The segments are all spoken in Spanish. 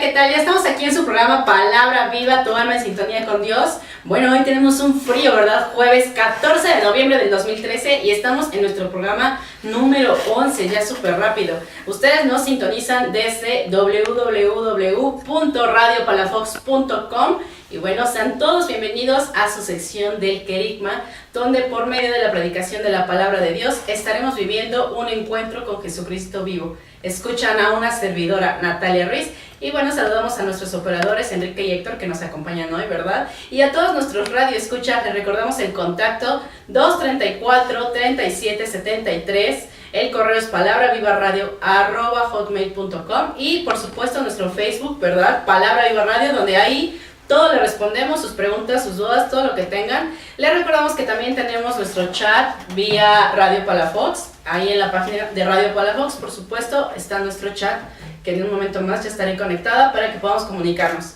¿qué tal? Ya estamos aquí en su programa Palabra Viva, tu alma en sintonía con Dios. Bueno, hoy tenemos un frío, ¿verdad? Jueves 14 de noviembre del 2013 y estamos en nuestro programa número 11, ya súper rápido. Ustedes nos sintonizan desde www.radiopalafox.com y bueno, sean todos bienvenidos a su sección del Querigma, donde por medio de la predicación de la palabra de Dios estaremos viviendo un encuentro con Jesucristo vivo. Escuchan a una servidora, Natalia Ruiz, y bueno, saludamos a nuestros operadores Enrique y Héctor que nos acompañan hoy, ¿verdad? Y a todos nuestros radioescuchas les recordamos el contacto 234-3773, el correo es palabravivarradio@hotmail.com y por supuesto nuestro Facebook, ¿verdad? Palabra Viva Radio, donde ahí todo le respondemos, sus preguntas, sus dudas, todo lo que tengan. Les recordamos que también tenemos nuestro chat vía Radio Palafox. Ahí en la página de Radio Palafox, por supuesto, está nuestro chat, que en un momento más ya estaré conectada para que podamos comunicarnos.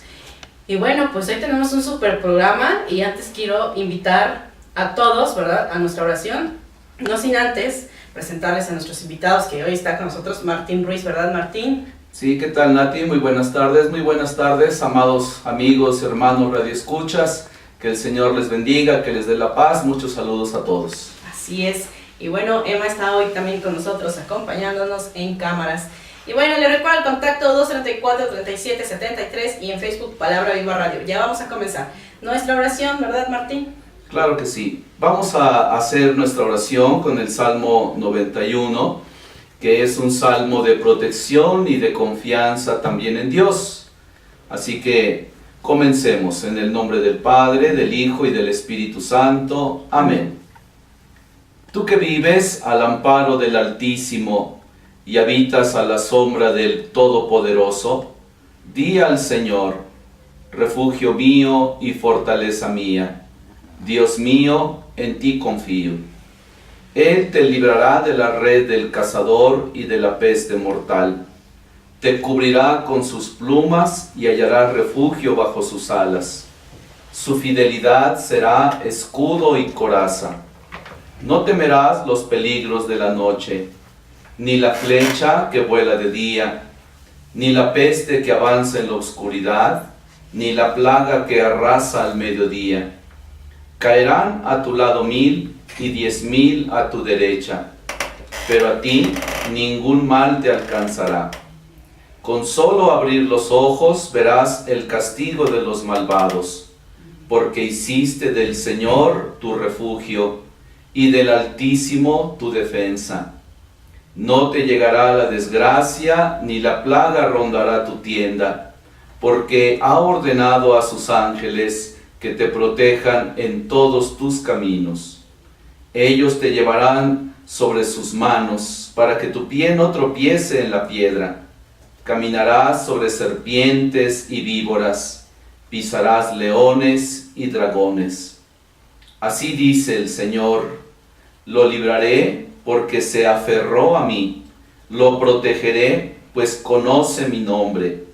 Y bueno, pues hoy tenemos un super programa y antes quiero invitar a todos, ¿verdad?, a nuestra oración. No sin antes presentarles a nuestros invitados, que hoy está con nosotros Martín Ruiz, ¿verdad, Martín? Sí, ¿qué tal, Nati? Muy buenas tardes, amados amigos, hermanos, radioescuchas. Que el Señor les bendiga, que les dé la paz. Muchos saludos a todos. Así es. Y bueno, Emma está hoy también con nosotros, acompañándonos en cámaras. Y bueno, le recuerdo el contacto 234-3773 y en Facebook Palabra Viva Radio. Ya vamos a comenzar nuestra oración, ¿verdad, Martín? Claro que sí. Vamos a hacer nuestra oración con el Salmo 91, que es un salmo de protección y de confianza también en Dios. Así que comencemos en el nombre del Padre, del Hijo y del Espíritu Santo. Amén. Tú que vives al amparo del Altísimo y habitas a la sombra del Todopoderoso, di al Señor, refugio mío y fortaleza mía, Dios mío, en ti confío. Él te librará de la red del cazador y de la peste mortal. Te cubrirá con sus plumas y hallarás refugio bajo sus alas. Su fidelidad será escudo y coraza. No temerás los peligros de la noche, ni la flecha que vuela de día, ni la peste que avanza en la oscuridad, ni la plaga que arrasa al mediodía. Caerán a tu lado 1000 y 10.000 a tu derecha, pero a ti ningún mal te alcanzará. Con solo abrir los ojos verás el castigo de los malvados, porque hiciste del Señor tu refugio y del Altísimo tu defensa. No te llegará la desgracia, ni la plaga rondará tu tienda, porque ha ordenado a sus ángeles que te protejan en todos tus caminos. Ellos te llevarán sobre sus manos, para que tu pie no tropiece en la piedra. Caminarás sobre serpientes y víboras, pisarás leones y dragones. Así dice el Señor: lo libraré porque se aferró a mí, lo protegeré pues conoce mi nombre.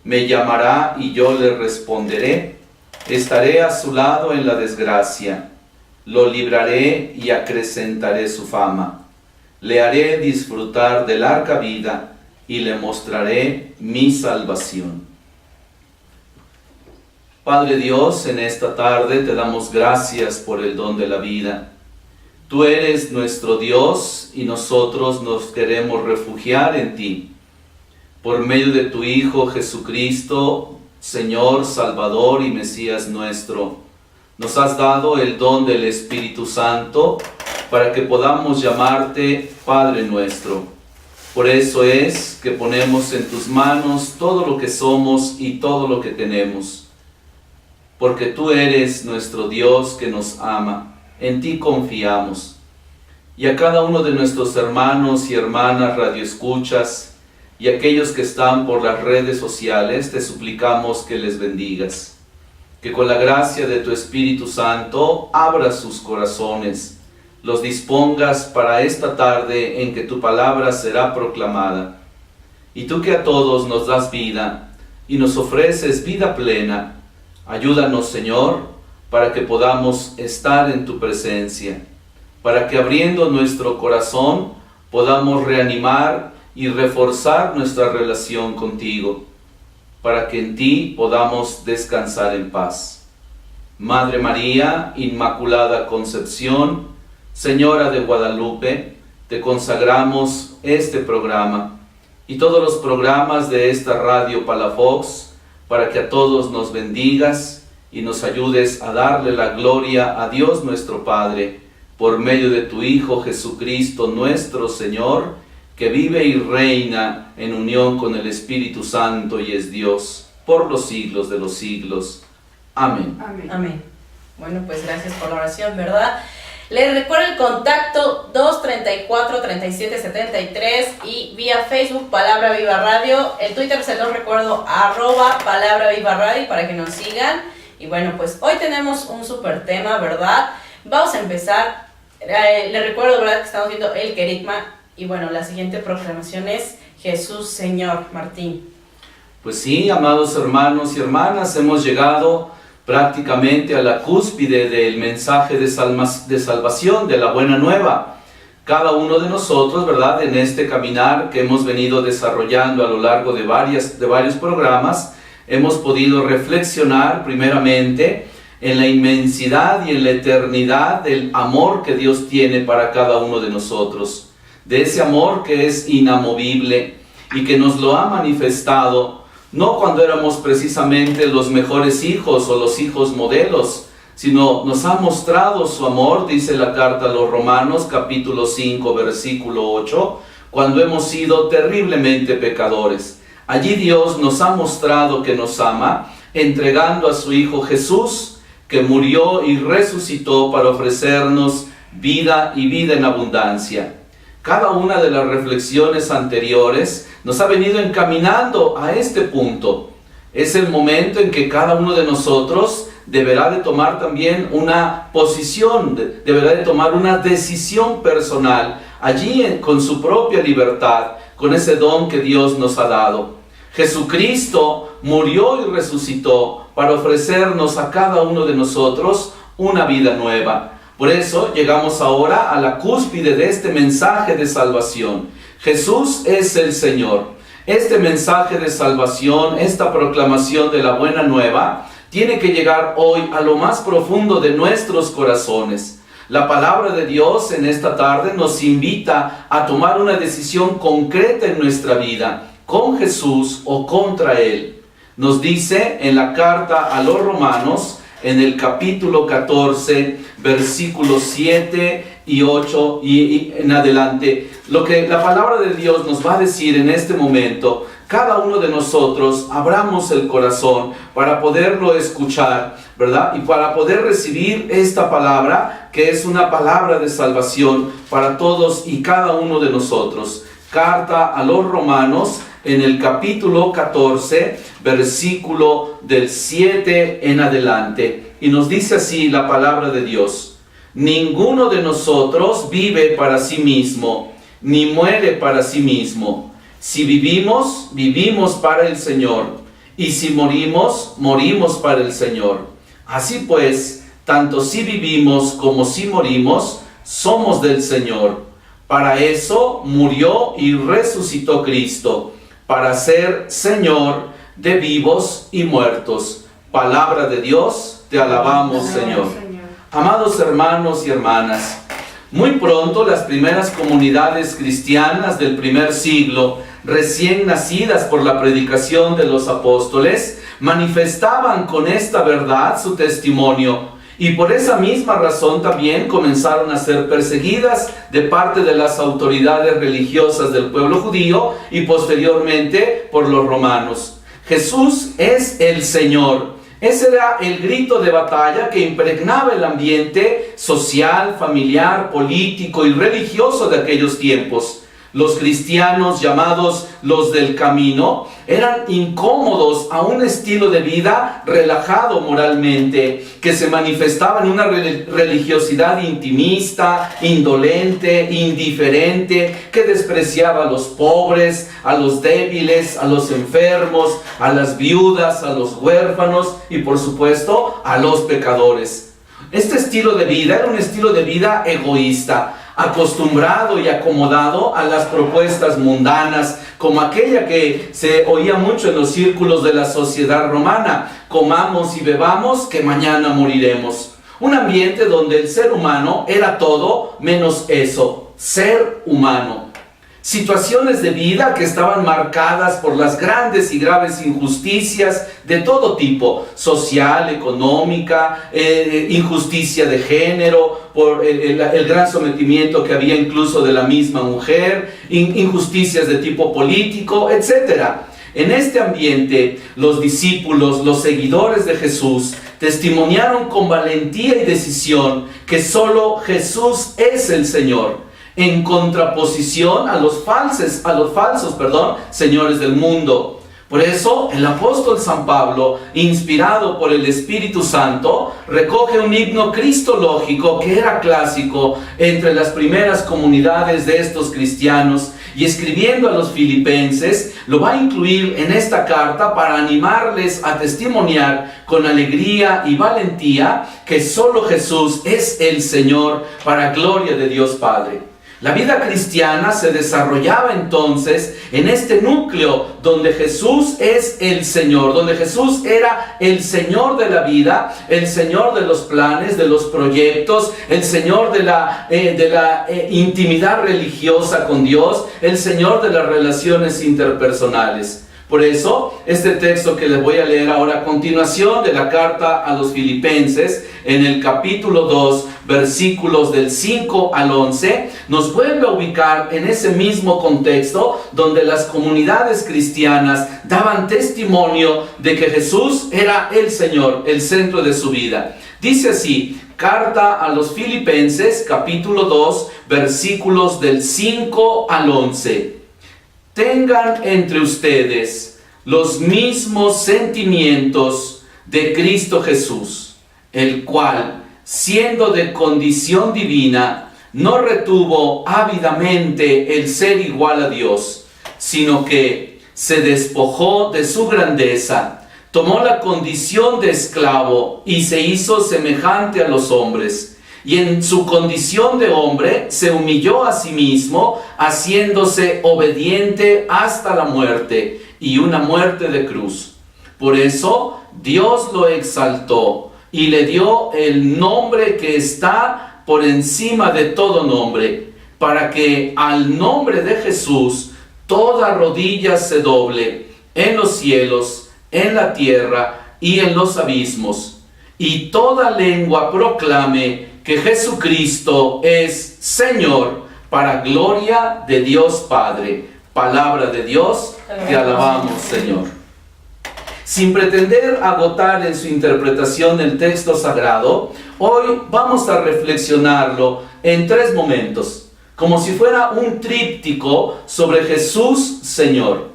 Me llamará y yo le responderé, estaré a su lado en la desgracia. Lo libraré y acrecentaré su fama. Le haré disfrutar de larga vida y le mostraré mi salvación. Padre Dios, en esta tarde te damos gracias por el don de la vida. Tú eres nuestro Dios y nosotros nos queremos refugiar en ti. Por medio de tu Hijo Jesucristo, Señor, Salvador y Mesías nuestro, nos has dado el don del Espíritu Santo para que podamos llamarte Padre nuestro. Por eso es que ponemos en tus manos todo lo que somos y todo lo que tenemos. Porque tú eres nuestro Dios que nos ama. En ti confiamos. Y a cada uno de nuestros hermanos y hermanas radioescuchas y aquellos que están por las redes sociales, te suplicamos que les bendigas. Que con la gracia de tu Espíritu Santo abras sus corazones, los dispongas para esta tarde en que tu palabra será proclamada. Y tú que a todos nos das vida y nos ofreces vida plena, ayúdanos, Señor, para que podamos estar en tu presencia, para que abriendo nuestro corazón podamos reanimar y reforzar nuestra relación contigo. para que en ti podamos descansar en paz. Madre María, Inmaculada Concepción, Señora de Guadalupe, te consagramos este programa y todos los programas de esta radio Palafox, para que a todos nos bendigas y nos ayudes a darle la gloria a Dios nuestro Padre, por medio de tu Hijo Jesucristo nuestro Señor, que vive y reina en unión con el Espíritu Santo y es Dios por los siglos de los siglos. Amén. Amén. Amén. Bueno, pues gracias por la oración, ¿verdad? Les recuerdo el contacto 234-3773 y vía Facebook Palabra Viva Radio. El Twitter se los recuerdo, @Palabra Viva Radio, para que nos sigan. Y bueno, pues hoy tenemos un súper tema, ¿verdad? Vamos a empezar. Les recuerdo, ¿verdad?, que estamos viendo el querigma. Y bueno, la siguiente proclamación es Jesús Señor. Martín. Pues sí, amados hermanos y hermanas, hemos llegado prácticamente a la cúspide del mensaje de salvación, de la buena nueva. Cada uno de nosotros, ¿verdad?, en este caminar que hemos venido desarrollando a lo largo de varios programas, hemos podido reflexionar primeramente en la inmensidad y en la eternidad del amor que Dios tiene para cada uno de nosotros, de ese amor que es inamovible y que nos lo ha manifestado no cuando éramos precisamente los mejores hijos o los hijos modelos, sino nos ha mostrado su amor, dice la carta a los Romanos, capítulo 5, versículo 8, cuando hemos sido terriblemente pecadores. Allí Dios nos ha mostrado que nos ama, entregando a su Hijo Jesús, que murió y resucitó para ofrecernos vida y vida en abundancia. Cada una de las reflexiones anteriores nos ha venido encaminando a este punto. Es el momento en que cada uno de nosotros deberá de tomar también una posición, deberá de tomar una decisión personal, allí con su propia libertad, con ese don que Dios nos ha dado. Jesucristo murió y resucitó para ofrecernos a cada uno de nosotros una vida nueva. Por eso llegamos ahora a la cúspide de este mensaje de salvación. Jesús es el Señor. Este mensaje de salvación, esta proclamación de la buena nueva, tiene que llegar hoy a lo más profundo de nuestros corazones. La palabra de Dios en esta tarde nos invita a tomar una decisión concreta en nuestra vida, con Jesús o contra Él. Nos dice en la carta a los Romanos, en el capítulo 14, versículos 7 y 8 y en adelante, lo que la palabra de Dios nos va a decir en este momento. Cada uno de nosotros abramos el corazón para poderlo escuchar, ¿verdad? Y para poder recibir esta palabra, que es una palabra de salvación para todos y cada uno de nosotros. Carta a los Romanos, en el capítulo 14, versículo del 7 en adelante. Y nos dice así la palabra de Dios: ninguno de nosotros vive para sí mismo, ni muere para sí mismo. Si vivimos, vivimos para el Señor, y si morimos, morimos para el Señor. Así pues, tanto si vivimos como si morimos, somos del Señor. Para eso murió y resucitó Cristo, para ser Señor de vivos y muertos. Palabra de Dios, te alabamos, Señor. Amados hermanos y hermanas, muy pronto las primeras comunidades cristianas del primer siglo, recién nacidas por la predicación de los apóstoles, manifestaban con esta verdad su testimonio, y por esa misma razón también comenzaron a ser perseguidas de parte de las autoridades religiosas del pueblo judío y posteriormente por los romanos. Jesús es el Señor. Ese era el grito de batalla que impregnaba el ambiente social, familiar, político y religioso de aquellos tiempos. Los cristianos, llamados los del camino, eran incómodos a un estilo de vida relajado moralmente, que se manifestaba en una religiosidad intimista, indolente, indiferente, que despreciaba a los pobres, a los débiles, a los enfermos, a las viudas, a los huérfanos y por supuesto a los pecadores. Este estilo de vida era un estilo de vida egoísta. acostumbrado y acomodado a las propuestas mundanas, como aquella que se oía mucho en los círculos de la sociedad romana: comamos y bebamos, que mañana moriremos. Un ambiente donde el ser humano era todo menos eso, ser humano. Situaciones de vida que estaban marcadas por las grandes y graves injusticias de todo tipo: social, económica, injusticia de género, por el gran sometimiento que había incluso de la misma mujer, injusticias de tipo político, etc. En este ambiente, los discípulos, los seguidores de Jesús, testimoniaron con valentía y decisión que solo Jesús es el Señor, en contraposición a los falsos señores del mundo. Por eso el apóstol San Pablo, inspirado por el Espíritu Santo, recoge un himno cristológico que era clásico entre las primeras comunidades de estos cristianos, y escribiendo a los filipenses lo va a incluir en esta carta para animarles a testimoniar con alegría y valentía que solo Jesús es el Señor, para gloria de Dios Padre. La vida cristiana se desarrollaba entonces en este núcleo donde Jesús es el Señor, donde Jesús era el Señor de la vida, el Señor de los planes, de los proyectos, el Señor de la intimidad religiosa con Dios, el Señor de las relaciones interpersonales. Por eso, este texto que les voy a leer ahora a continuación de la carta a los Filipenses, en el capítulo 2, versículos del 5 al 11, nos vuelve a ubicar en ese mismo contexto donde las comunidades cristianas daban testimonio de que Jesús era el Señor, el centro de su vida. Dice así: carta a los Filipenses, capítulo 2, versículos del 5 al 11. Tengan entre ustedes los mismos sentimientos de Cristo Jesús, el cual, siendo de condición divina, no retuvo ávidamente el ser igual a Dios, sino que se despojó de su grandeza, tomó la condición de esclavo y se hizo semejante a los hombres. Y en su condición de hombre se humilló a sí mismo, haciéndose obediente hasta la muerte, y una muerte de cruz. Por eso Dios lo exaltó y le dio el nombre que está por encima de todo nombre, para que al nombre de Jesús toda rodilla se doble, en los cielos, en la tierra y en los abismos, y toda lengua proclame que Jesucristo es Señor, para gloria de Dios Padre. Palabra de Dios, te alabamos, Señor. Sin pretender agotar en su interpretación el texto sagrado, hoy vamos a reflexionarlo en 3 momentos, como si fuera un tríptico sobre Jesús Señor.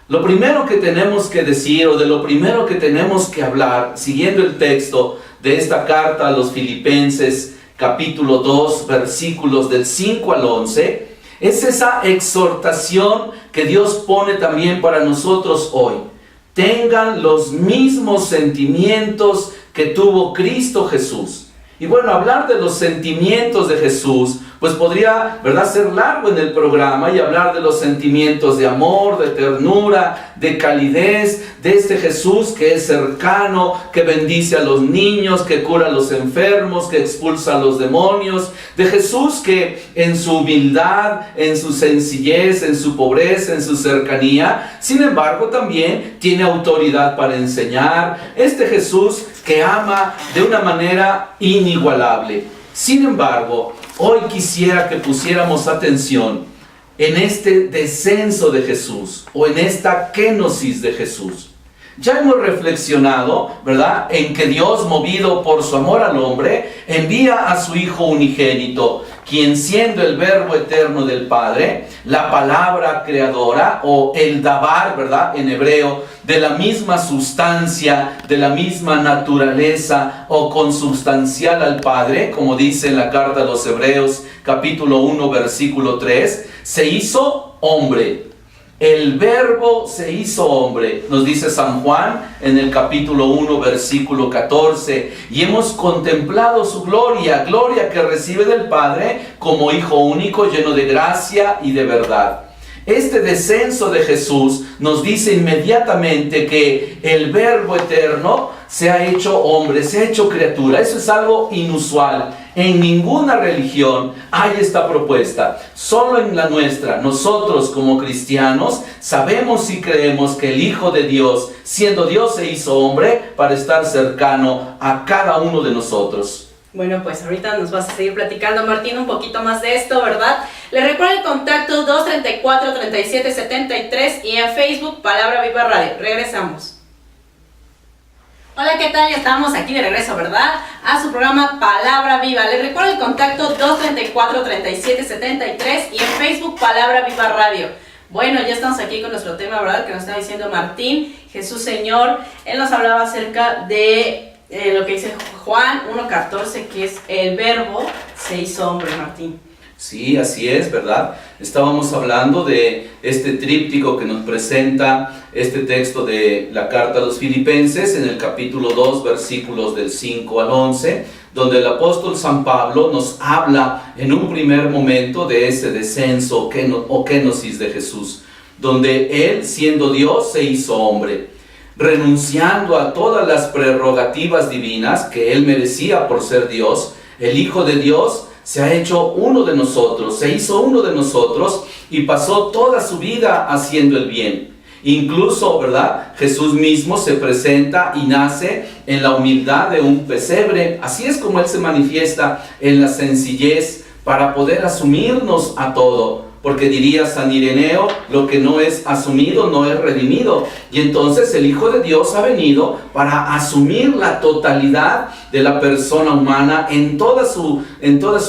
Lo primero que tenemos que decir, o de lo primero que tenemos que hablar, siguiendo el texto de esta carta a los Filipenses, capítulo 2, versículos del 5 al 11, es esa exhortación que Dios pone también para nosotros hoy. Tengan los mismos sentimientos que tuvo Cristo Jesús. Y bueno, hablar de los sentimientos de Jesús, pues podría, ¿verdad?, ser largo en el programa, y hablar de los sentimientos de amor, de ternura, de calidez, de este Jesús que es cercano, que bendice a los niños, que cura a los enfermos, que expulsa a los demonios, de Jesús que en su humildad, en su sencillez, en su pobreza, en su cercanía, sin embargo también tiene autoridad para enseñar, este Jesús que ama de una manera inigualable. Sin embargo, hoy quisiera que pusiéramos atención en este descenso de Jesús, o en esta kenosis de Jesús. Ya hemos reflexionado, ¿verdad?, en que Dios, movido por su amor al hombre, envía a su Hijo unigénito, quien, siendo el Verbo eterno del Padre, la palabra creadora, o el dabar, ¿verdad?, en hebreo, de la misma sustancia, de la misma naturaleza, o consubstancial al Padre, como dice en la carta a los Hebreos, capítulo 1, versículo 3, se hizo hombre, El Verbo se hizo hombre, nos dice San Juan en el capítulo 1, versículo 14, y hemos contemplado su gloria, gloria que recibe del Padre como Hijo único, lleno de gracia y de verdad. Este descenso de Jesús nos dice inmediatamente que el Verbo eterno se ha hecho hombre, se ha hecho criatura. Eso es algo inusual. En ninguna religión hay esta propuesta. Solo en la nuestra, nosotros como cristianos, sabemos y creemos que el Hijo de Dios, siendo Dios, se hizo hombre para estar cercano a cada uno de nosotros. Bueno, pues ahorita nos vas a seguir platicando, Martín, un poquito más de esto, ¿verdad? Les recuerdo el contacto 234-3773 y en Facebook Palabra Viva Radio. Regresamos. Hola, ¿qué tal? Ya estamos aquí de regreso, ¿verdad? A su programa Palabra Viva. Les recuerdo el contacto 234-3773 y en Facebook Palabra Viva Radio. Bueno, ya estamos aquí con nuestro tema, ¿verdad? Que nos está diciendo Martín, Jesús Señor. Él nos hablaba acerca de lo que dice Juan 1:14, que es el Verbo se hizo hombre, Martín. Sí, así es, ¿verdad? Estábamos hablando de este tríptico que nos presenta este texto de la carta a los Filipenses en el capítulo 2, versículos del 5 al 11, donde el apóstol San Pablo nos habla en un primer momento de ese descenso o kenosis de Jesús, donde Él, siendo Dios, se hizo hombre, renunciando a todas las prerrogativas divinas que Él merecía por ser Dios. El Hijo de Dios se ha hecho uno de nosotros, se hizo uno de nosotros y pasó toda su vida haciendo el bien. Incluso, ¿verdad? Jesús mismo se presenta y nace en la humildad de un pesebre. Así es como Él se manifiesta en la sencillez para poder asumirnos a todo. Porque diría San Ireneo, lo que no es asumido no es redimido. Y entonces el Hijo de Dios ha venido para asumir la totalidad de la persona humana en toda su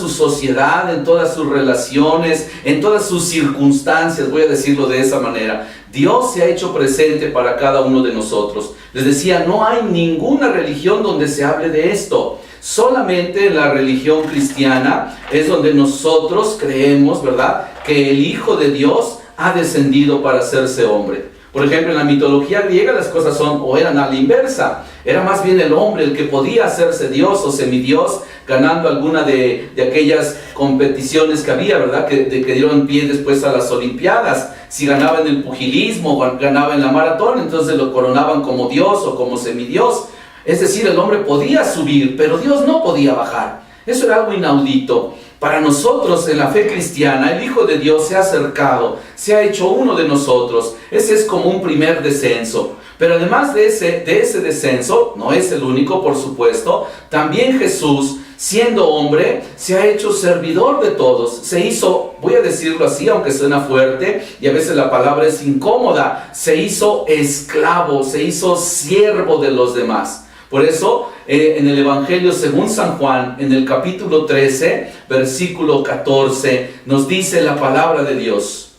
sociedad, en todas sus relaciones, en todas sus circunstancias, voy a decirlo de esa manera. Dios se ha hecho presente para cada uno de nosotros. Les decía, no hay ninguna religión donde se hable de esto. Solamente en la religión cristiana es donde nosotros creemos, ¿verdad?, que el Hijo de Dios ha descendido para hacerse hombre. Por ejemplo, en la mitología griega las cosas eran a la inversa. Era más bien el hombre el que podía hacerse Dios o semidios, ganando alguna de aquellas competiciones que había, ¿verdad?, que dieron pie después a las Olimpiadas. Si ganaba en el pugilismo o ganaba en la maratón, entonces lo coronaban como Dios o como semidios. Es decir, el hombre podía subir, pero Dios no podía bajar. Eso era algo inaudito. Para nosotros en la fe cristiana, el Hijo de Dios se ha acercado, se ha hecho uno de nosotros. Ese es como un primer descenso. Pero además de ese descenso, no es el único, por supuesto, también Jesús, siendo hombre, se ha hecho servidor de todos. Se hizo, voy a decirlo así, aunque suena fuerte, y a veces la palabra es incómoda, se hizo esclavo, se hizo siervo de los demás. Por eso, en el Evangelio según San Juan, en el capítulo 13, versículo 14, nos dice la palabra de Dios.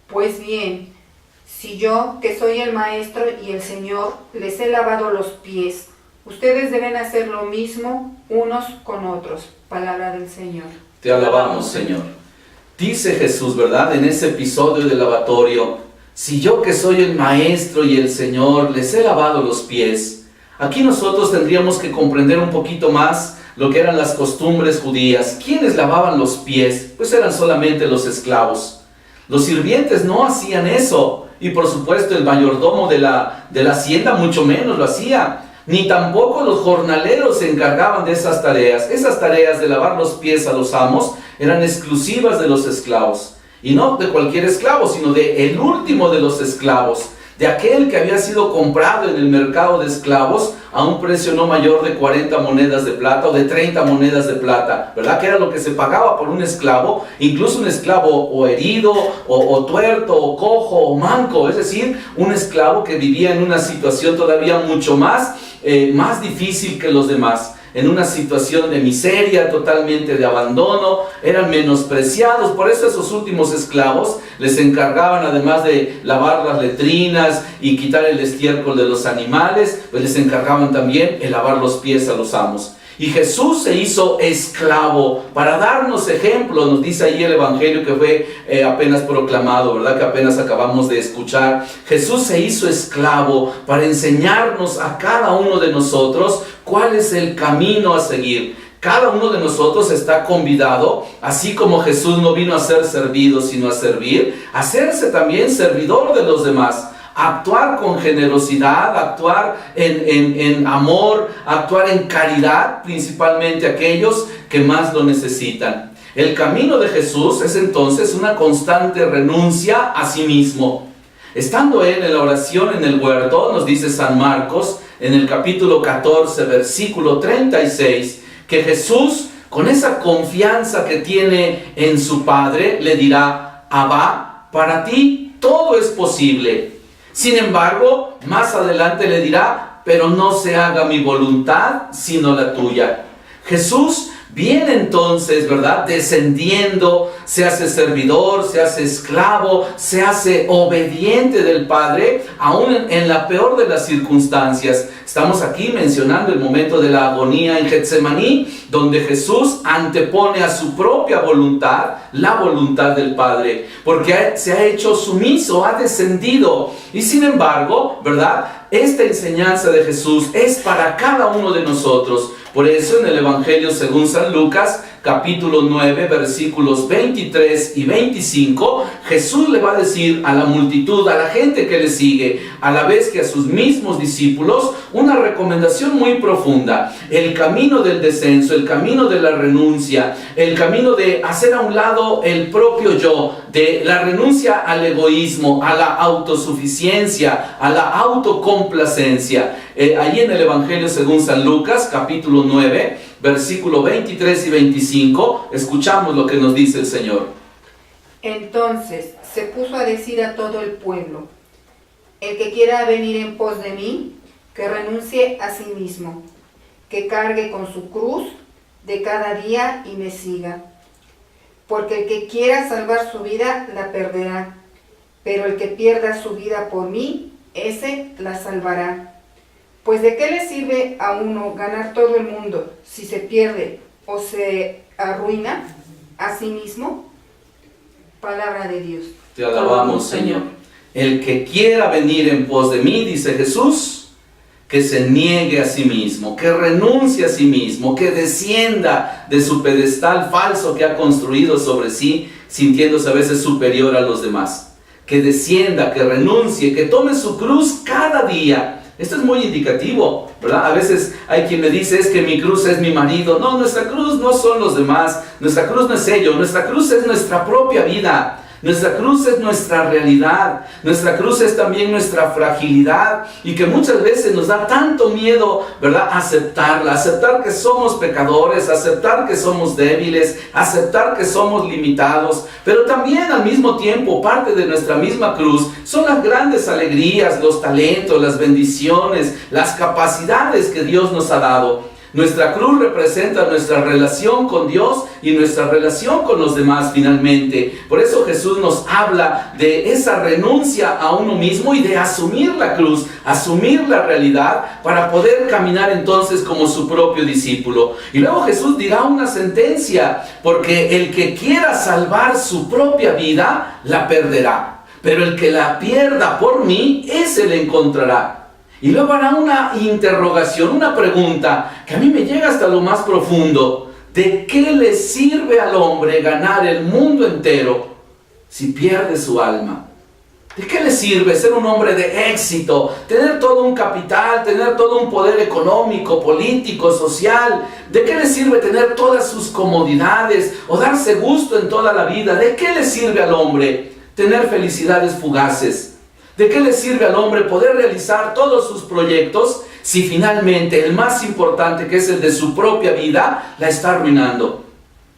Pues bien, si yo, que soy el Maestro y el Señor, les he lavado los pies, ustedes deben hacer lo mismo unos con otros. Palabra del Señor. Te alabamos, Señor. Dice Jesús, ¿verdad?, en ese episodio del lavatorio, si yo, que soy el Maestro y el Señor, les he lavado los pies. Aquí nosotros tendríamos que comprender un poquito más lo que eran las costumbres judías. ¿Quiénes lavaban los pies? Pues eran solamente los esclavos. Los sirvientes no hacían eso. Y por supuesto el mayordomo de la hacienda mucho menos lo hacía. Ni tampoco los jornaleros se encargaban de esas tareas. Esas tareas de lavar los pies a los amos eran exclusivas de los esclavos. Y no de cualquier esclavo, sino de el último de los esclavos. De aquel que había sido comprado en el mercado de esclavos a un precio no mayor de 40 monedas de plata o de 30 monedas de plata, ¿verdad? Que era lo que se pagaba por un esclavo, incluso un esclavo o herido, o tuerto, o cojo, o manco, es decir, un esclavo que vivía en una situación todavía mucho más difícil que los demás. En una situación de miseria, totalmente de abandono, eran menospreciados. Por eso esos últimos esclavos les encargaban, además de lavar las letrinas y quitar el estiércol de los animales, pues les encargaban también el lavar los pies a los amos. Y Jesús se hizo esclavo para darnos ejemplo. Nos dice ahí el Evangelio que fue apenas proclamado, ¿verdad? Que apenas acabamos de escuchar. Jesús se hizo esclavo para enseñarnos a cada uno de nosotros cuál es el camino a seguir. Cada uno de nosotros está convidado, así como Jesús no vino a ser servido, sino a servir, a hacerse también servidor de los demás. Actuar con generosidad, actuar en amor, actuar en caridad, principalmente aquellos que más lo necesitan. El camino de Jesús es entonces una constante renuncia a sí mismo. Estando él en la oración en el huerto, nos dice San Marcos, en el capítulo 14, versículo 36, que Jesús, con esa confianza que tiene en su Padre, le dirá: Abba, para ti todo es posible. Sin embargo, más adelante le dirá: pero no se haga mi voluntad, sino la tuya. Jesús viene entonces, ¿verdad?, descendiendo, se hace servidor, se hace esclavo, se hace obediente del Padre, aún en la peor de las circunstancias. Estamos aquí mencionando el momento de la agonía en Getsemaní, donde Jesús antepone a su propia voluntad, la voluntad del Padre, porque se ha hecho sumiso, ha descendido. Y sin embargo, ¿verdad?, esta enseñanza de Jesús es para cada uno de nosotros. Por eso en el Evangelio según San Lucas, capítulo 9, versículos 23 y 25, Jesús le va a decir a la multitud, a la gente que le sigue, a la vez que a sus mismos discípulos, una recomendación muy profunda. El camino del descenso, el camino de la renuncia, el camino de hacer a un lado el propio yo, de la renuncia al egoísmo, a la autosuficiencia, a la autocomplacencia. Ahí en el Evangelio según San Lucas, capítulo 9, versículo 23 y 25, escuchamos lo que nos dice el Señor. Entonces se puso a decir a todo el pueblo: el que quiera venir en pos de mí, que renuncie a sí mismo, que cargue con su cruz de cada día y me siga. Porque el que quiera salvar su vida, la perderá, pero el que pierda su vida por mí, ese la salvará. Pues ¿de qué le sirve a uno ganar todo el mundo si se pierde o se arruina a sí mismo? Palabra de Dios. Te alabamos, Señor. El que quiera venir en pos de mí, dice Jesús, que se niegue a sí mismo, que renuncie a sí mismo, que descienda de su pedestal falso que ha construido sobre sí, sintiéndose a veces superior a los demás. Que descienda, que renuncie, que tome su cruz cada día. Esto es muy indicativo, ¿verdad? A veces hay quien me dice, es que mi cruz es mi marido. No, nuestra cruz no son los demás, nuestra cruz no es ello, nuestra cruz es nuestra propia vida. Nuestra cruz es nuestra realidad, nuestra cruz es también nuestra fragilidad y que muchas veces nos da tanto miedo, ¿verdad?, aceptarla, aceptar que somos pecadores, aceptar que somos débiles, aceptar que somos limitados, pero también al mismo tiempo parte de nuestra misma cruz son las grandes alegrías, los talentos, las bendiciones, las capacidades que Dios nos ha dado. Nuestra cruz representa nuestra relación con Dios y nuestra relación con los demás finalmente. Por eso Jesús nos habla de esa renuncia a uno mismo y de asumir la cruz, asumir la realidad para poder caminar entonces como su propio discípulo. Y luego Jesús dirá una sentencia, porque el que quiera salvar su propia vida, la perderá. Pero el que la pierda por mí, ese la encontrará. Y luego hará una interrogación, una pregunta que a mí me llega hasta lo más profundo. ¿De qué le sirve al hombre ganar el mundo entero si pierde su alma? ¿De qué le sirve ser un hombre de éxito, tener todo un capital, tener todo un poder económico, político, social? ¿De qué le sirve tener todas sus comodidades o darse gusto en toda la vida? ¿De qué le sirve al hombre tener felicidades fugaces? ¿De qué le sirve al hombre poder realizar todos sus proyectos si finalmente el más importante, que es el de su propia vida, la está arruinando?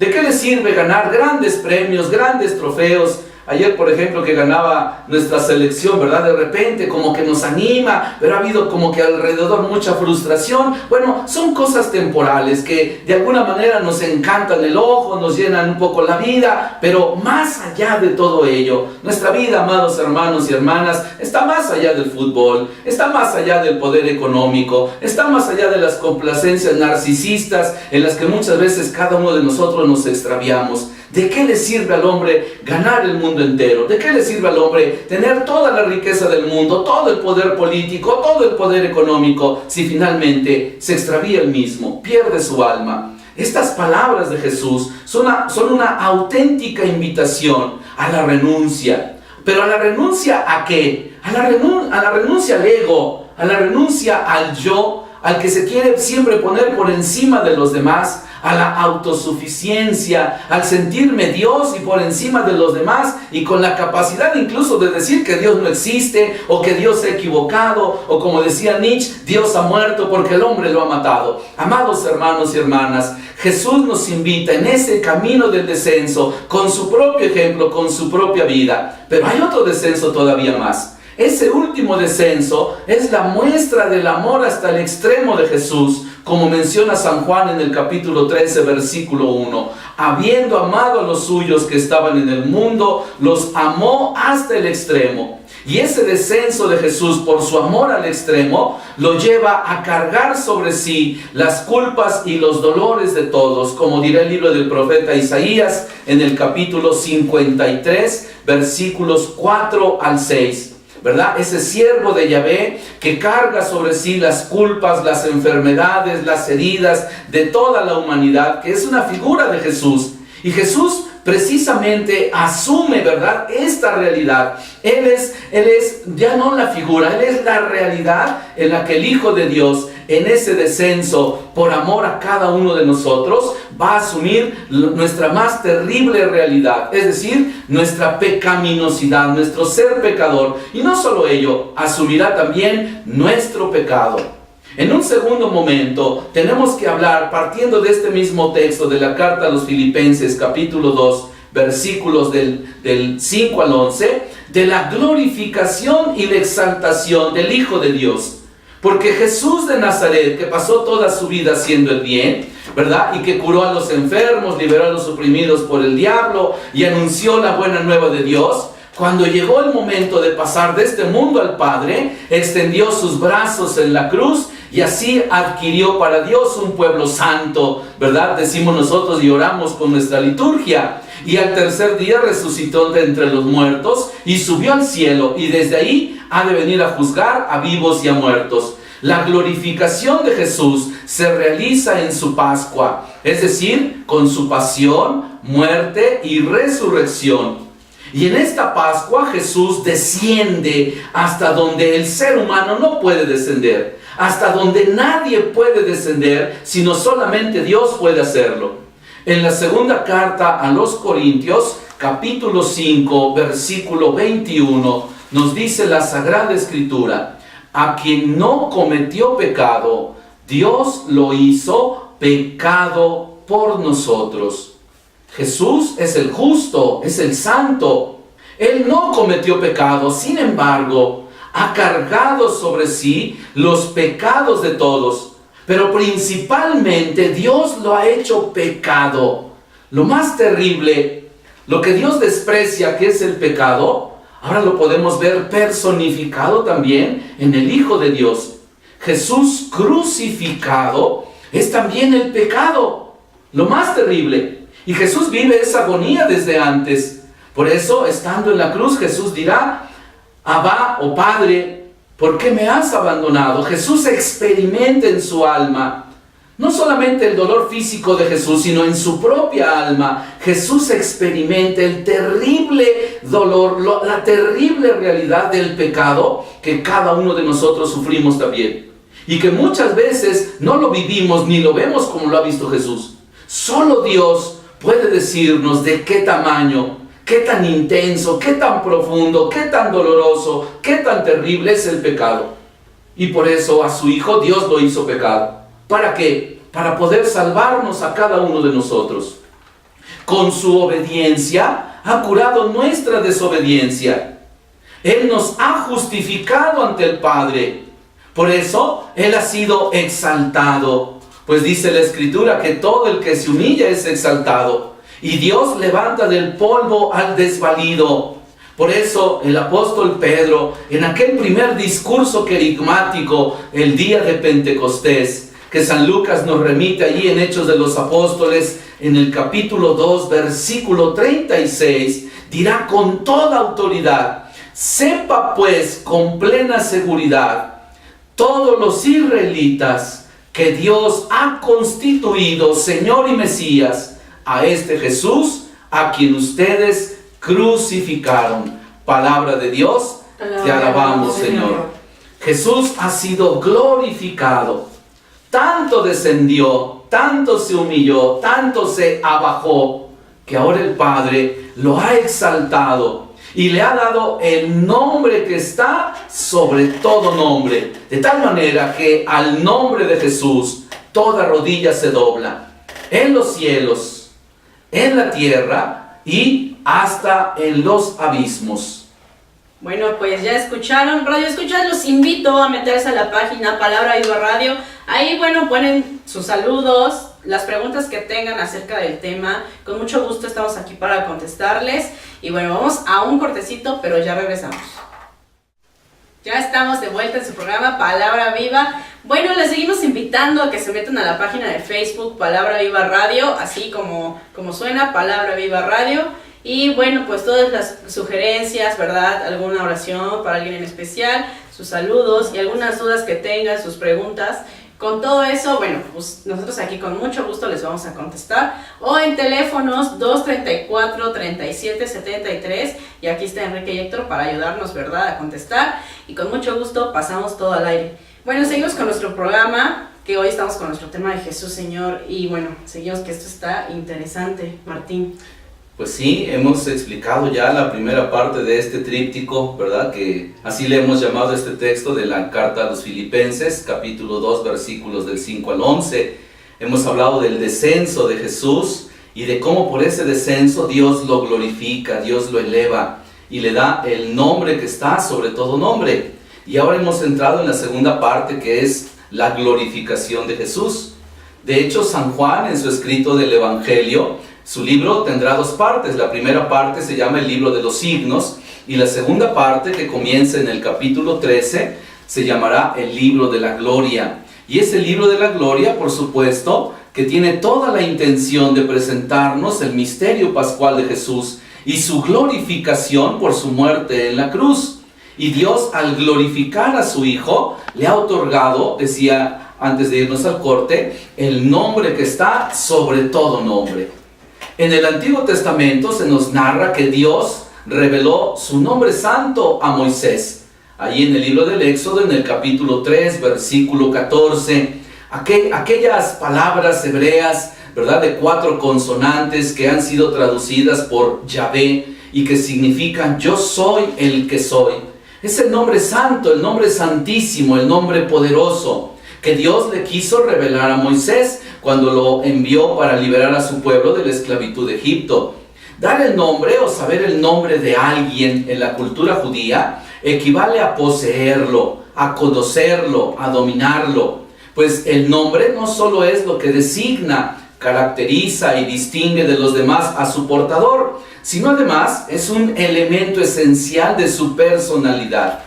¿De qué le sirve ganar grandes premios, grandes trofeos Ayer, por ejemplo, que ganaba nuestra selección, ¿verdad? De repente como que nos anima, pero ha habido como que alrededor mucha frustración. Bueno, son cosas temporales que de alguna manera nos encantan el ojo, nos llenan un poco la vida, pero más allá de todo ello, nuestra vida, amados hermanos y hermanas, está más allá del fútbol, está más allá del poder económico, está más allá de las complacencias narcisistas en las que muchas veces cada uno de nosotros nos extraviamos. ¿De qué le sirve al hombre ganar el mundo entero? ¿De qué le sirve al hombre tener toda la riqueza del mundo, todo el poder político, todo el poder económico, si finalmente se extravía el mismo, pierde su alma? Estas palabras de Jesús son una auténtica invitación a la renuncia. ¿Pero a la renuncia a qué? A la renuncia al ego, a la renuncia al yo, al que se quiere siempre poner por encima de los demás, a la autosuficiencia, al sentirme Dios y por encima de los demás, y con la capacidad incluso de decir que Dios no existe, o que Dios se ha equivocado, o como decía Nietzsche, Dios ha muerto porque el hombre lo ha matado. Amados hermanos y hermanas, Jesús nos invita en ese camino del descenso, con su propio ejemplo, con su propia vida. Pero hay otro descenso todavía más. Ese último descenso es la muestra del amor hasta el extremo de Jesús, como menciona San Juan en el capítulo 13, versículo 1. Habiendo amado a los suyos que estaban en el mundo, los amó hasta el extremo. Y ese descenso de Jesús por su amor al extremo lo lleva a cargar sobre sí las culpas y los dolores de todos, como dirá el libro del profeta Isaías en el capítulo 53, versículos 4 al 6. ¿Verdad? Ese siervo de Yahvé que carga sobre sí las culpas, las enfermedades, las heridas de toda la humanidad, que es una figura de Jesús. Y Jesús precisamente asume, ¿verdad?, esta realidad. Él es ya no la figura, Él es la realidad en la que el Hijo de Dios, en ese descenso por amor a cada uno de nosotros, va a asumir nuestra más terrible realidad, es decir, nuestra pecaminosidad, nuestro ser pecador. Y no solo ello, asumirá también nuestro pecado. En un segundo momento tenemos que hablar, partiendo de este mismo texto de la carta a los Filipenses, capítulo 2, versículos del 5 al 11, de la glorificación y la exaltación del Hijo de Dios. Porque Jesús de Nazaret, que pasó toda su vida haciendo el bien, ¿verdad?, y que curó a los enfermos, liberó a los oprimidos por el diablo y anunció la buena nueva de Dios, cuando llegó el momento de pasar de este mundo al Padre, extendió sus brazos en la cruz y así adquirió para Dios un pueblo santo, ¿verdad? Decimos nosotros y oramos con nuestra liturgia. Y al tercer día resucitó de entre los muertos y subió al cielo, y desde ahí ha de venir a juzgar a vivos y a muertos. La glorificación de Jesús se realiza en su Pascua, es decir, con su pasión, muerte y resurrección. Y en esta Pascua Jesús desciende hasta donde el ser humano no puede descender, hasta donde nadie puede descender, sino solamente Dios puede hacerlo. En la segunda carta a los Corintios, capítulo 5, versículo 21, nos dice la Sagrada Escritura: a quien no cometió pecado, Dios lo hizo pecado por nosotros. Jesús es el justo, es el santo. Él no cometió pecado, sin embargo, ha cargado sobre sí los pecados de todos. Pero principalmente Dios lo ha hecho pecado. Lo más terrible, lo que Dios desprecia, que es el pecado, ahora lo podemos ver personificado también en el Hijo de Dios. Jesús crucificado es también el pecado, lo más terrible. Y Jesús vive esa agonía desde antes. Por eso, estando en la cruz, Jesús dirá: Abba, o Padre, ¿por qué me has abandonado? Jesús experimenta en su alma no solamente el dolor físico de Jesús, sino en su propia alma. Jesús experimenta el terrible dolor, la terrible realidad del pecado que cada uno de nosotros sufrimos también. Y que muchas veces no lo vivimos ni lo vemos como lo ha visto Jesús. Solo Dios puede decirnos de qué tamaño, qué tan intenso, qué tan profundo, qué tan doloroso, qué tan terrible es el pecado. Y por eso a su Hijo Dios lo hizo pecado. ¿Para qué? Para poder salvarnos a cada uno de nosotros. Con su obediencia ha curado nuestra desobediencia. Él nos ha justificado ante el Padre. Por eso Él ha sido exaltado. Pues dice la Escritura que todo el que se humilla es exaltado. Y Dios levanta del polvo al desvalido. Por eso el apóstol Pedro, en aquel primer discurso querigmático, el día de Pentecostés, que San Lucas nos remite allí en Hechos de los Apóstoles, en el capítulo 2, versículo 36, dirá con toda autoridad: sepa pues con plena seguridad todos los israelitas que Dios ha constituido Señor y Mesías a este Jesús, a quien ustedes crucificaron. Palabra de Dios, te alabamos, Señor. Jesús ha sido glorificado. Tanto descendió, tanto se humilló, tanto se abajó, que ahora el Padre lo ha exaltado y le ha dado el nombre que está sobre todo nombre, de tal manera que al nombre de Jesús toda rodilla se dobla, en los cielos, en la tierra y hasta en los abismos. Bueno, pues ya escucharon, Radio Escuchas, los invito a meterse a la página Palabra Viva Radio. Ahí, bueno, ponen sus saludos, las preguntas que tengan acerca del tema. Con mucho gusto estamos aquí para contestarles. Y bueno, vamos a un cortecito, pero ya regresamos. Ya estamos de vuelta en su programa Palabra Viva. Bueno, les seguimos invitando a que se metan a la página de Facebook Palabra Viva Radio, así como suena, Palabra Viva Radio. Y bueno, pues todas las sugerencias, ¿verdad? Alguna oración para alguien en especial, sus saludos y algunas dudas que tengan, sus preguntas. Con todo eso, bueno, pues nosotros aquí con mucho gusto les vamos a contestar. O en teléfonos 234-3773. Y aquí está Enrique y Héctor para ayudarnos, ¿verdad?, a contestar. Y con mucho gusto pasamos todo al aire. Bueno, seguimos con nuestro programa, que hoy estamos con nuestro tema de Jesús Señor. Y bueno, seguimos que esto está interesante, Martín. Pues sí, hemos explicado ya la primera parte de este tríptico, ¿verdad? Que así le hemos llamado este texto de la carta a los Filipenses, capítulo 2, versículos del 5 al 11. Hemos hablado del descenso de Jesús y de cómo por ese descenso Dios lo glorifica, Dios lo eleva y le da el nombre que está sobre todo nombre. Y ahora hemos entrado en la segunda parte, que es la glorificación de Jesús. De hecho, San Juan, en su escrito del Evangelio, su libro tendrá dos partes. La primera parte se llama el libro de los signos y la segunda parte, que comienza en el capítulo 13, se llamará el libro de la gloria. Y ese libro de la gloria, por supuesto, que tiene toda la intención de presentarnos el misterio pascual de Jesús y su glorificación por su muerte en la cruz. Y Dios, al glorificar a su Hijo, le ha otorgado, decía antes de irnos al corte, el nombre que está sobre todo nombre. En el Antiguo Testamento se nos narra que Dios reveló su nombre santo a Moisés. Allí en el libro del Éxodo, en el capítulo 3, versículo 14, aquellas palabras hebreas, ¿verdad?, de 4 consonantes que han sido traducidas por Yahvé y que significan yo soy el que soy. Es el nombre santo, el nombre santísimo, el nombre poderoso que Dios le quiso revelar a Moisés cuando lo envió para liberar a su pueblo de la esclavitud de Egipto. Dar el nombre o saber el nombre de alguien en la cultura judía equivale a poseerlo, a conocerlo, a dominarlo. Pues el nombre no solo es lo que designa, caracteriza y distingue de los demás a su portador, sino además es un elemento esencial de su personalidad.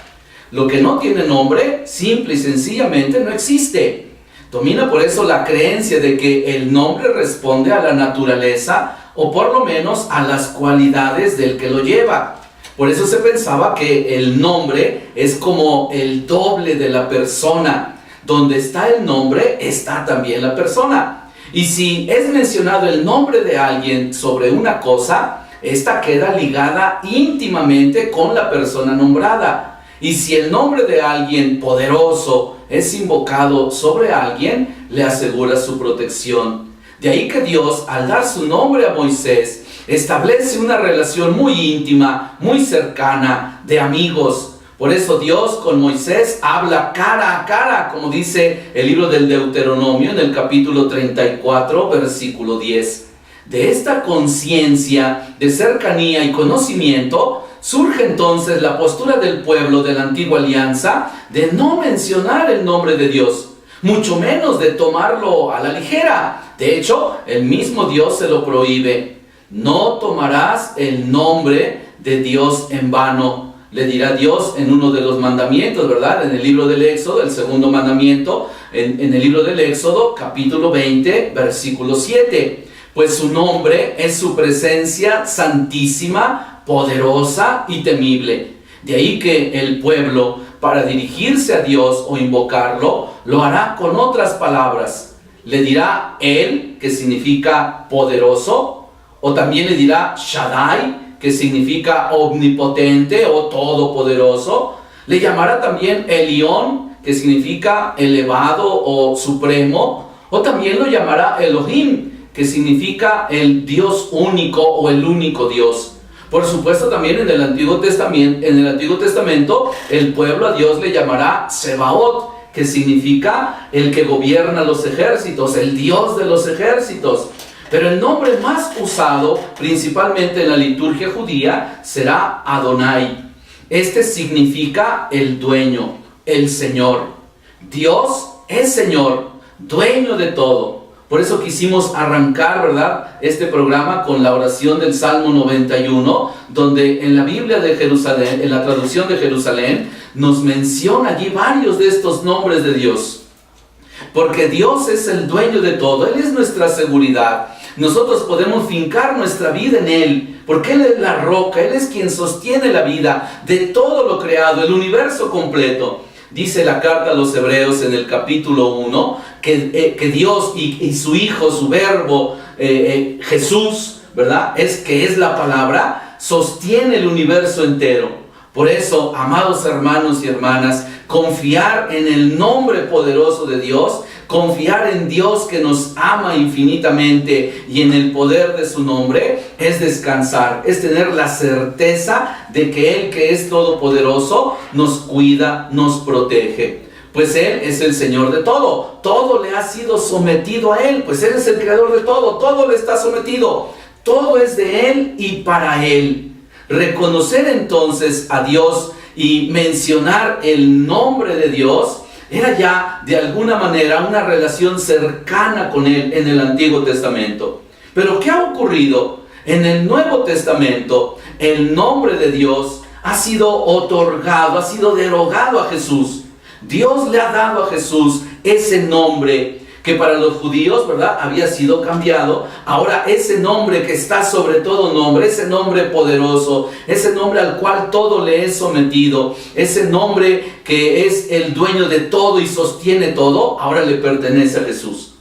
Lo que no tiene nombre, simple y sencillamente no existe. Domina por eso la creencia de que el nombre responde a la naturaleza o por lo menos a las cualidades del que lo lleva. Por eso se pensaba que el nombre es como el doble de la persona. Donde está el nombre, está también la persona. Y si es mencionado el nombre de alguien sobre una cosa, esta queda ligada íntimamente con la persona nombrada. Y si el nombre de alguien poderoso es invocado sobre alguien, le asegura su protección. De ahí que Dios, al dar su nombre a Moisés, establece una relación muy íntima, muy cercana, de amigos. Por eso Dios con Moisés habla cara a cara, como dice el libro del Deuteronomio en el capítulo 34, versículo 10. De esta conciencia de cercanía y conocimiento, surge entonces la postura del pueblo de la antigua alianza de no mencionar el nombre de Dios, mucho menos de tomarlo a la ligera. De hecho, el mismo Dios se lo prohíbe. No tomarás el nombre de Dios en vano, le dirá Dios en uno de los mandamientos, ¿verdad? En el libro del Éxodo, el segundo mandamiento, en el libro del Éxodo, capítulo 20, versículo 7. Pues su nombre es su presencia santísima, poderosa y temible. De ahí que el pueblo, para dirigirse a Dios o invocarlo, lo hará con otras palabras. Le dirá Él, que significa poderoso, o también le dirá Shaddai, que significa omnipotente o todopoderoso. Le llamará también Elión, que significa elevado o supremo, o también lo llamará Elohim, que significa el Dios único o el único Dios. Por supuesto, también en el Antiguo Testamento, el pueblo a Dios le llamará Sebaot, que significa el que gobierna los ejércitos, el Dios de los ejércitos. Pero el nombre más usado, principalmente en la liturgia judía, será Adonai. Este significa el dueño, el Señor. Dios es Señor, dueño de todo. Por eso quisimos arrancar, ¿verdad?, este programa con la oración del Salmo 91, donde en la Biblia de Jerusalén, en la traducción de Jerusalén, nos menciona allí varios de estos nombres de Dios. Porque Dios es el dueño de todo, Él es nuestra seguridad. Nosotros podemos fincar nuestra vida en Él, porque Él es la roca, Él es quien sostiene la vida de todo lo creado, el universo completo. Dice la carta a los Hebreos en el capítulo 1, que Dios y su Hijo, su Verbo, Jesús, ¿verdad?, que es la palabra, sostiene el universo entero. Por eso, amados hermanos y hermanas, confiar en el nombre poderoso de Dios, confiar en Dios que nos ama infinitamente y en el poder de su nombre, es descansar, es tener la certeza de que Él, que es todopoderoso, nos cuida, nos protege. Pues Él es el Señor de todo, todo le ha sido sometido a Él, pues Él es el creador de todo, todo le está sometido, todo es de Él y para Él. Reconocer entonces a Dios y mencionar el nombre de Dios era ya de alguna manera una relación cercana con Él en el Antiguo Testamento. Pero ¿qué ha ocurrido? En el Nuevo Testamento, el nombre de Dios ha sido otorgado, ha sido derogado a Jesús. Dios le ha dado a Jesús ese nombre que para los judíos, ¿verdad?, había sido cambiado. Ahora ese nombre que está sobre todo nombre, ese nombre poderoso, ese nombre al cual todo le es sometido, ese nombre que es el dueño de todo y sostiene todo, ahora le pertenece a Jesús.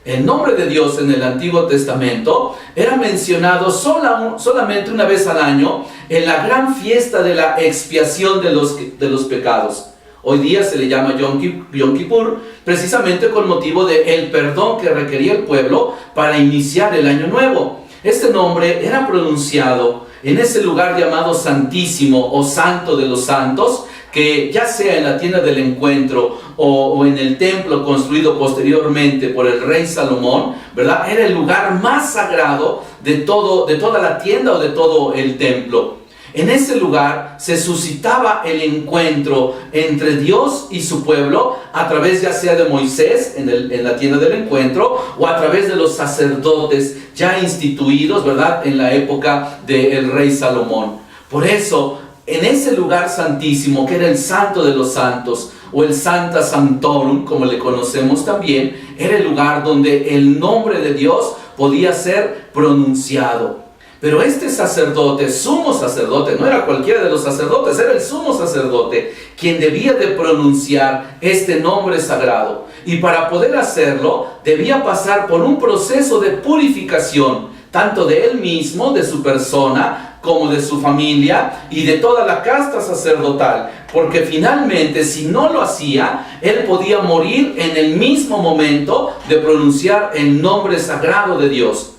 El nombre de Dios en el Antiguo Testamento era mencionado solamente una vez al año en la gran fiesta de la expiación de los pecados. Hoy día se le llama Yom Kippur, precisamente con motivo del perdón que requería el pueblo para iniciar el año nuevo. Este nombre era pronunciado en ese lugar llamado Santísimo o Santo de los Santos, que ya sea en la tienda del encuentro o en el templo construido posteriormente por el rey Salomón, ¿verdad?, era el lugar más sagrado de toda la tienda o de todo el templo. En ese lugar se suscitaba el encuentro entre Dios y su pueblo a través ya sea de Moisés en la tienda del encuentro o a través de los sacerdotes ya instituidos, ¿verdad?, en la época del rey Salomón. Por eso, en ese lugar santísimo que era el Santo de los Santos o el Sancta Sanctorum, como le conocemos también, era el lugar donde el nombre de Dios podía ser pronunciado. Pero este sacerdote, sumo sacerdote, no era cualquiera de los sacerdotes, era el sumo sacerdote quien debía de pronunciar este nombre sagrado. Y para poder hacerlo, debía pasar por un proceso de purificación, tanto de él mismo, de su persona, como de su familia y de toda la casta sacerdotal. Porque finalmente, si no lo hacía, él podía morir en el mismo momento de pronunciar el nombre sagrado de Dios.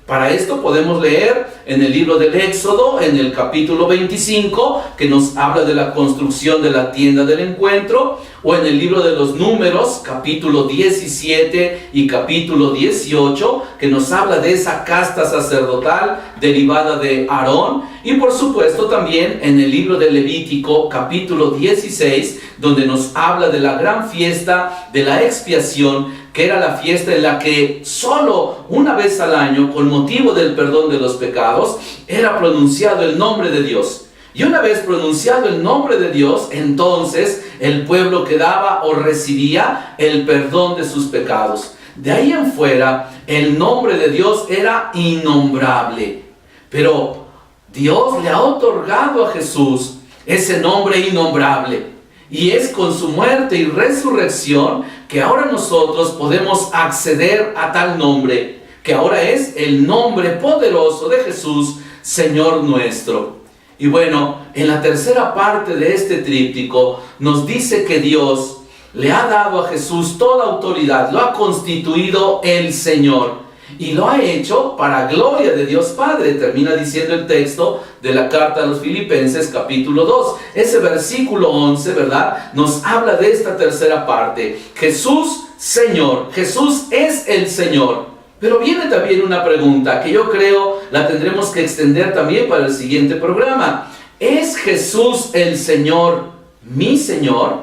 Para esto podemos leer en el libro del Éxodo, en el capítulo 25, que nos habla de la construcción de la tienda del encuentro, o en el libro de los Números, capítulo 17 y capítulo 18, que nos habla de esa casta sacerdotal derivada de Aarón, y por supuesto también en el libro de Levítico, capítulo 16, donde nos habla de la gran fiesta de la expiación, que era la fiesta en la que solo una vez al año, con motivo del perdón de los pecados, era pronunciado el nombre de Dios. Y una vez pronunciado el nombre de Dios, entonces el pueblo quedaba o recibía el perdón de sus pecados. De ahí en fuera, el nombre de Dios era innombrable. Pero Dios le ha otorgado a Jesús ese nombre innombrable. Y es con su muerte y resurrección que ahora nosotros podemos acceder a tal nombre, que ahora es el nombre poderoso de Jesús, Señor nuestro. Y bueno, en la tercera parte de este tríptico nos dice que Dios le ha dado a Jesús toda autoridad, lo ha constituido el Señor y lo ha hecho para gloria de Dios Padre. Termina diciendo el texto de la carta a los Filipenses capítulo 2. Ese versículo 11, ¿verdad?, nos habla de esta tercera parte. Jesús, Señor. Jesús es el Señor. Pero viene también una pregunta que yo creo la tendremos que extender también para el siguiente programa. ¿Es Jesús el Señor, mi Señor?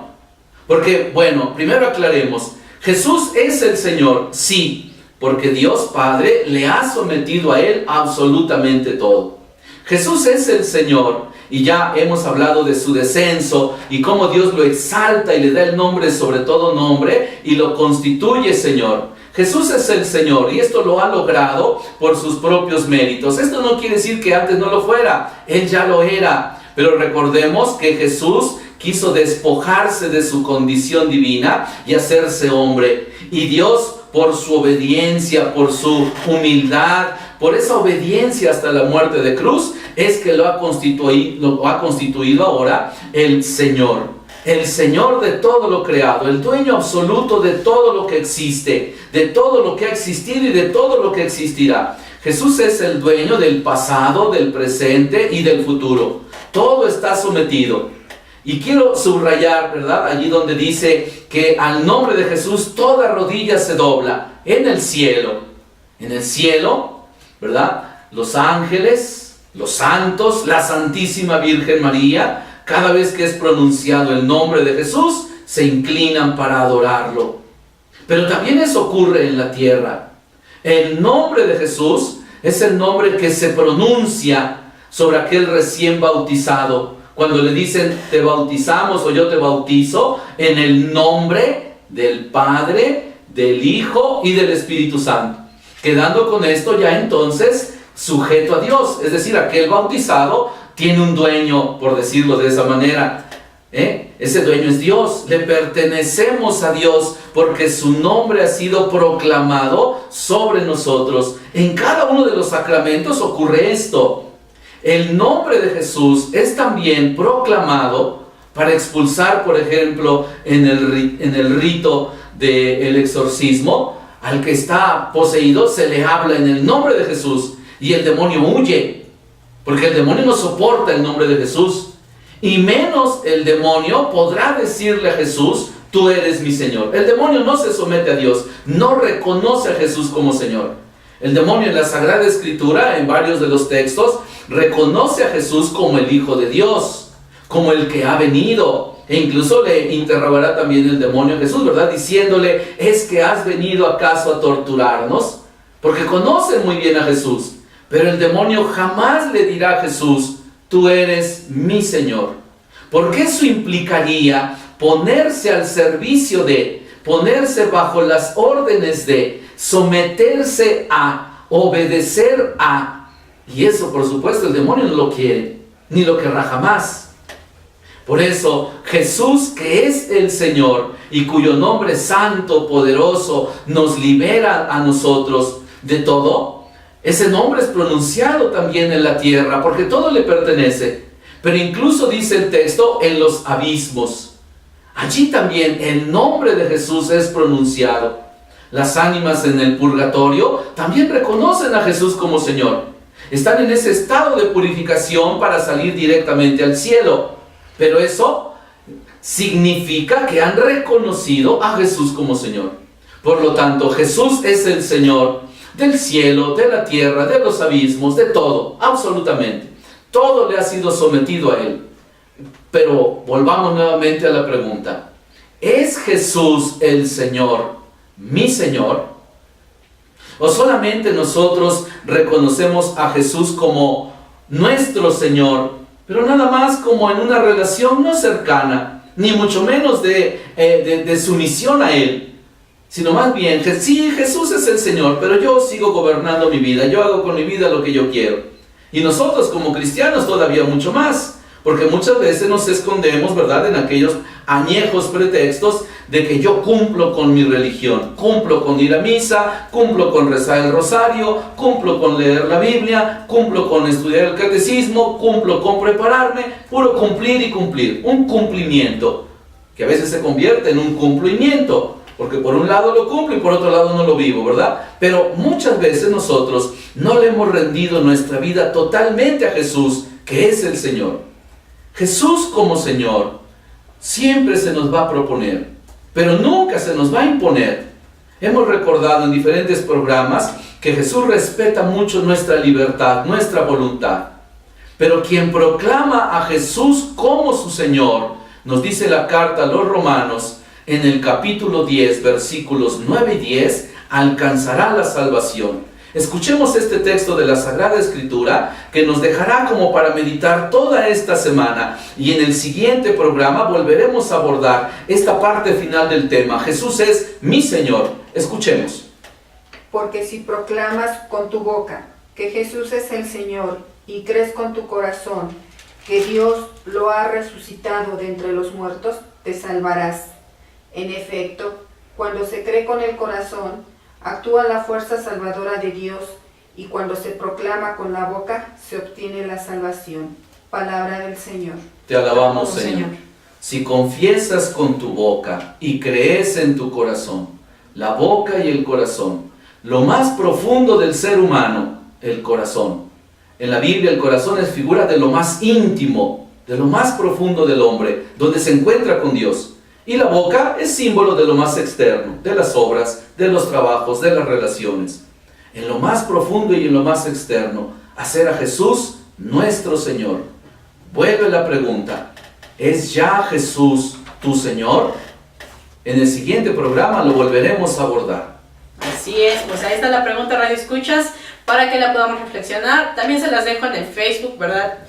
Porque, bueno, primero aclaremos. ¿Jesús es el Señor? Sí, porque Dios Padre le ha sometido a Él absolutamente todo. Jesús es el Señor y ya hemos hablado de su descenso y cómo Dios lo exalta y le da el nombre sobre todo nombre y lo constituye Señor. Jesús es el Señor y esto lo ha logrado por sus propios méritos. Esto no quiere decir que antes no lo fuera, Él ya lo era. Pero recordemos que Jesús quiso despojarse de su condición divina y hacerse hombre. Y Dios, por su obediencia, por su humildad, por esa obediencia hasta la muerte de cruz, es que lo ha constituido ahora el Señor. El Señor de todo lo creado, el dueño absoluto de todo lo que existe, de todo lo que ha existido y de todo lo que existirá. Jesús es el dueño del pasado, del presente y del futuro. Todo está sometido. Y quiero subrayar, ¿verdad?, allí donde dice que al nombre de Jesús toda rodilla se dobla en el cielo. En el cielo, ¿verdad?, los ángeles, los santos, la Santísima Virgen María, cada vez que es pronunciado el nombre de Jesús, se inclinan para adorarlo. Pero también eso ocurre en la tierra. El nombre de Jesús es el nombre que se pronuncia sobre aquel recién bautizado. Cuando le dicen, te bautizamos o yo te bautizo, en el nombre del Padre, del Hijo y del Espíritu Santo. Quedando con esto ya entonces sujeto a Dios. Es decir, aquel bautizado tiene un dueño, por decirlo de esa manera. Ese dueño es Dios. Le pertenecemos a Dios porque su nombre ha sido proclamado sobre nosotros. En cada uno de los sacramentos ocurre esto. El nombre de Jesús es también proclamado para expulsar, por ejemplo, en el rito del exorcismo, al que está poseído se le habla en el nombre de Jesús y el demonio huye. Porque el demonio no soporta el nombre de Jesús. Y menos el demonio podrá decirle a Jesús, tú eres mi Señor. El demonio no se somete a Dios, no reconoce a Jesús como Señor. El demonio en la Sagrada Escritura, en varios de los textos, reconoce a Jesús como el Hijo de Dios, como el que ha venido. E incluso le interrogará también el demonio a Jesús, ¿verdad?, diciéndole, ¿es que has venido acaso a torturarnos? Porque conoce muy bien a Jesús. Pero el demonio jamás le dirá a Jesús, tú eres mi Señor. Porque eso implicaría ponerse al servicio de, ponerse bajo las órdenes de, someterse a, obedecer a. Y eso, por supuesto, el demonio no lo quiere, ni lo querrá jamás. Por eso, Jesús, que es el Señor y cuyo nombre santo, poderoso, nos libera a nosotros de todo, ese nombre es pronunciado también en la tierra, porque todo le pertenece. Pero incluso dice el texto, en los abismos. Allí también el nombre de Jesús es pronunciado. Las ánimas en el purgatorio también reconocen a Jesús como Señor. Están en ese estado de purificación para salir directamente al cielo. Pero eso significa que han reconocido a Jesús como Señor. Por lo tanto, Jesús es el Señor del cielo, de la tierra, de los abismos, de todo, absolutamente. Todo le ha sido sometido a Él. Pero volvamos nuevamente a la pregunta. ¿Es Jesús el Señor, mi Señor? ¿O solamente nosotros reconocemos a Jesús como nuestro Señor, pero nada más como en una relación no cercana, ni mucho menos de sumisión a Él? Sino más bien, sí, Jesús es el Señor, pero yo sigo gobernando mi vida, yo hago con mi vida lo que yo quiero. Y nosotros como cristianos todavía mucho más. Porque muchas veces nos escondemos, ¿verdad?, en aquellos añejos pretextos de que yo cumplo con mi religión, cumplo con ir a misa, cumplo con rezar el rosario, cumplo con leer la Biblia, cumplo con estudiar el catecismo, cumplo con prepararme, puro cumplir y cumplir, un cumplimiento que a veces se convierte en un cumplimiento, porque por un lado lo cumplo y por otro lado no lo vivo, ¿verdad? Pero muchas veces nosotros no le hemos rendido nuestra vida totalmente a Jesús, que es el Señor. Jesús como Señor siempre se nos va a proponer, pero nunca se nos va a imponer. Hemos recordado en diferentes programas que Jesús respeta mucho nuestra libertad, nuestra voluntad. Pero quien proclama a Jesús como su Señor, nos dice la carta a los Romanos, en el capítulo 10, versículos 9 y 10, alcanzará la salvación. Escuchemos este texto de la Sagrada Escritura que nos dejará como para meditar toda esta semana, y en el siguiente programa volveremos a abordar esta parte final del tema. Jesús es mi Señor. Escuchemos. Porque si proclamas con tu boca que Jesús es el Señor y crees con tu corazón que Dios lo ha resucitado de entre los muertos, te salvarás. En efecto, cuando se cree con el corazón, actúa la fuerza salvadora de Dios, y cuando se proclama con la boca, se obtiene la salvación. Palabra del Señor. Te alabamos, Señor. Si confiesas con tu boca y crees en tu corazón, la boca y el corazón, lo más profundo del ser humano, el corazón. En la Biblia el corazón es figura de lo más íntimo, de lo más profundo del hombre, donde se encuentra con Dios. Y la boca es símbolo de lo más externo, de las obras, de los trabajos, de las relaciones. En lo más profundo y en lo más externo, hacer a Jesús nuestro Señor. Vuelve la pregunta, ¿es ya Jesús tu Señor? En el siguiente programa lo volveremos a abordar. Así es, pues ahí está la pregunta, Radio Escuchas, para que la podamos reflexionar. También se las dejo en el Facebook, ¿verdad?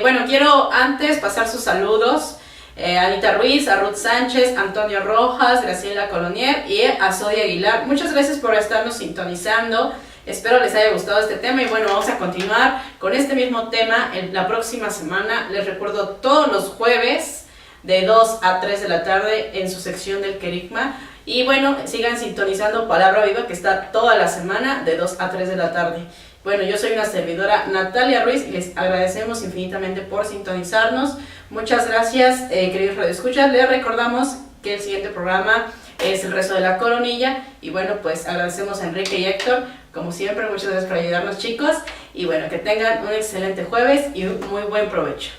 Bueno, quiero antes pasar sus saludos. Anita Ruiz, a Ruth Sánchez, Antonio Rojas, Graciela Colonier y a Zodia Aguilar. Muchas gracias por estarnos sintonizando. Espero les haya gustado este tema, y bueno, vamos a continuar con este mismo tema la próxima semana. Les recuerdo, todos los jueves de 2 a 3 de la tarde en su sección del Querigma. Y bueno, sigan sintonizando Palabra Viva, que está toda la semana de 2 a 3 de la tarde. Bueno, yo soy una servidora, Natalia Ruiz, y les agradecemos infinitamente por sintonizarnos. Muchas gracias, queridos radioescuchas. Les recordamos que el siguiente programa es el rezo de la coronilla. Y bueno, pues agradecemos a Enrique y Héctor, como siempre. Muchas gracias por ayudarnos, chicos. Y bueno, que tengan un excelente jueves y un muy buen provecho.